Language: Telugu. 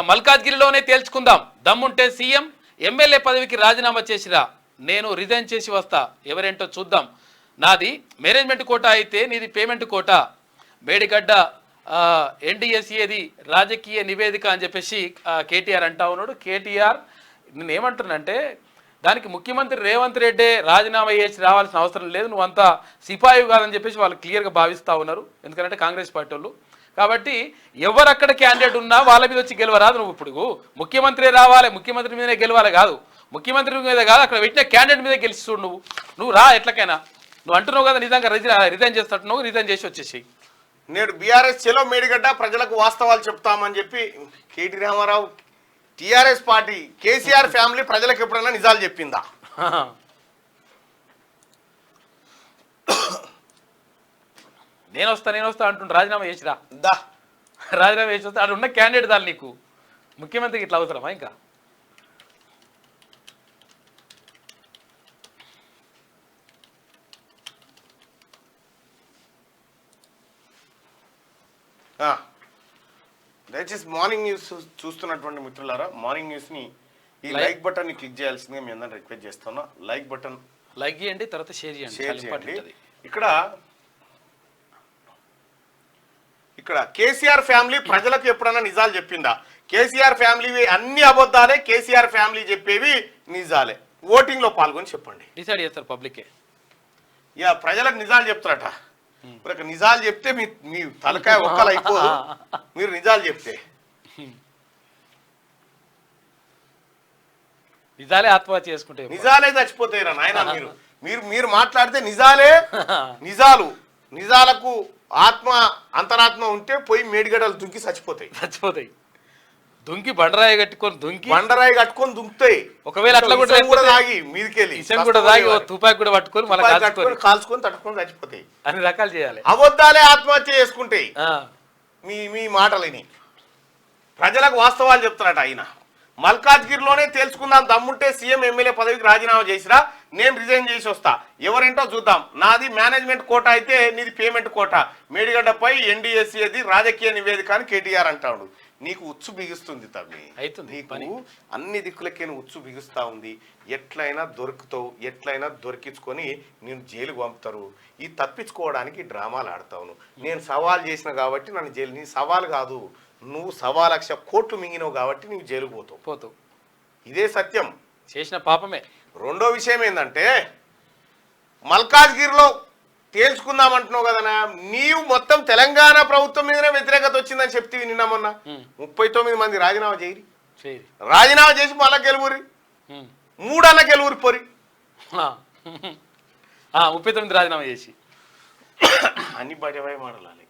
మల్కాజ్గిరిలోనే తేల్చుకుందాం, దమ్ముంటే సీఎం ఎమ్మెల్యే పదవికి రాజీనామా చేసిరా, నేను రిజైన్ చేసి వస్తా, ఎవరేంటో చూద్దాం, నాది మేనేజ్మెంట్ కోటా అయితే నీది పేమెంట్ కోటా, మేడిగడ్డ ఎన్డీఎస్ఏది రాజకీయ నివేదిక అని చెప్పేసి కేటీఆర్ అంటా ఉన్నాడు. కేటీఆర్ నేను ఏమంటున్నానంటే దానికి ముఖ్యమంత్రి రేవంత్ రెడ్డి రాజీనామా చేసి రావాల్సిన అవసరం లేదు, నువ్వంతా సిపాయి కాదని చెప్పేసి వాళ్ళు క్లియర్గా భావిస్తూ ఉన్నారు, ఎందుకంటే కాంగ్రెస్ పార్టీ వాళ్ళు. కాబట్టి ఎవరక్కడ క్యాండిడేట్ ఉన్నా వాళ్ళ మీద వచ్చి గెలవరాదు. నువ్వు ఇప్పుడు ముఖ్యమంత్రి రావాలి, ముఖ్యమంత్రి మీదనే గెలవాలి కాదు, ముఖ్యమంత్రి మీద కాదు, అక్కడ పెట్టిన క్యాండిడేట్ మీద గెలుస్తుడు. నువ్వు రా ఎట్లకైనా, నువ్వు అంటున్నావు కదా నిజంగా రిజైన్ చేస్తున్నట్టు, రిజైన్ చేసి వచ్చేసి. నేడు బీఆర్ఎస్ చెలో మేడిగడ్డ ప్రజలకు వాస్తవాలు చెప్తామని చెప్పి KT Ramarao TRS party KCR family ప్రజలకు ఎప్పుడైనా నిజాలు చెప్పిందా? నేను వస్తా అంటుండు, రాజీనామా చేసిరా, రాజీనామా చేసి వస్తా, అక్కడ ఉన్న క్యాండిడేట్ దాన్ని నీకు ముఖ్యమంత్రికి ఇట్లా అవసరమా? ఇంకా దయచేసి మార్నింగ్ న్యూస్ చూస్తున్నటువంటి మిత్రులారా, మార్నింగ్ న్యూస్ని ఈ లైక్ బటన్ని క్లిక్ చేయాల్సిందిగా మీ అందరిని రిక్వెస్ట్ చేస్తున్నా. లైక్ బటన్ లైక్ చేయండి, తర్వాత షేర్ చేయండి. ఇక్కడ కేసీఆర్ ఫ్యామిలీ ప్రజలకు ఎప్పుడన్నా నిజాలు చెప్పిందా? కేసీఆర్ ఫ్యామిలీ అన్ని అబద్ధాలే, కేసీఆర్ ఫ్యామిలీ చెప్పేవి నిజాలే. ఓటింగ్ లో పాల్గొని చెప్పండి, డిసైడ్ చేస్తారు పబ్లికే. ఇక ప్రజలకు నిజాలు చెప్తారట. నిజాలు చెప్తే మీ తలకాయ ఒక్కలు అయిపోదు. మీరు నిజాలు చెప్తే నిజాలే ఆత్మహత్య చేసుకుంటే నిజాలే చచ్చిపోతాయిరా నాయన. మీరు మాట్లాడితే నిజాలకు అంతరాత్మ ఉంటే పోయి మేడిగడ్డలు దుంకి చచ్చిపోతాయి. దుంకి బండరాయి కట్టుకొని దుంకుతాయి. ఒకవేళ అట్లా కూడా తాగి మీదికెళ్ళి తుపాకి కూడా పట్టుకొని కాల్చుకొని తట్టుకొని చచ్చిపోతాయి. అన్ని రకాలు చేయాలి. అబద్ధాలే ఆత్మహత్య చేసుకుంటాయి. మీ మాటలని ప్రజలకు వాస్తవాలు చెప్తారట ఆయన. మల్కాజ్గిరిలోనే తేల్చుకుందాం, దమ్ముంటే సీఎం ఎమ్మెల్యే పదవికి రాజీనామా చేసిరా, నేను రిజైన్ చేసి వస్తా, ఎవరేంటో చూద్దాం, నాది మేనేజ్మెంట్ కోటా అయితే నీది పేమెంట్ కోటా, మేడిగడ్డపై ఎన్డీఎస్ఏది రాజకీయ నివేదిక అని కేటీఆర్ అంటాడు. నీకు ఉచ్చు బిగుస్తుంది తమ్మి, నీకు అన్ని దిక్కులకే ఉచ్చు బిగుస్తా ఉంది. ఎట్లయినా దొరికించుకొని నేను జైలుకు పంపుతారు. ఈ తప్పించుకోవడానికి డ్రామాలు ఆడతావు. నేను సవాల్ చేసిన కాబట్టి నన్ను జైలు, నీ సవాల్ కాదు, నువ్వు 1,00,000 కోట్లు మింగినవు కాబట్టి నువ్వు జైలుకు పోతావు. ఇదే సత్యం, చేసిన పాపమే. రెండో విషయం ఏంటంటే మల్కాజ్గిరిలో తేల్చుకుందామంటున్నావు కదా, నీవు మొత్తం తెలంగాణ ప్రభుత్వం మీదనే వ్యతిరేకత వచ్చిందని చెప్తే నిన్న మొన్న 39 మంది రాజీనామా చేయరి, రాజీనామా చేసి మళ్ళా గెలువురి, 3 అన్న గెలువురి పొరి, 39 రాజీనామా చేసి అన్ని బయట మాట్లాడాలి.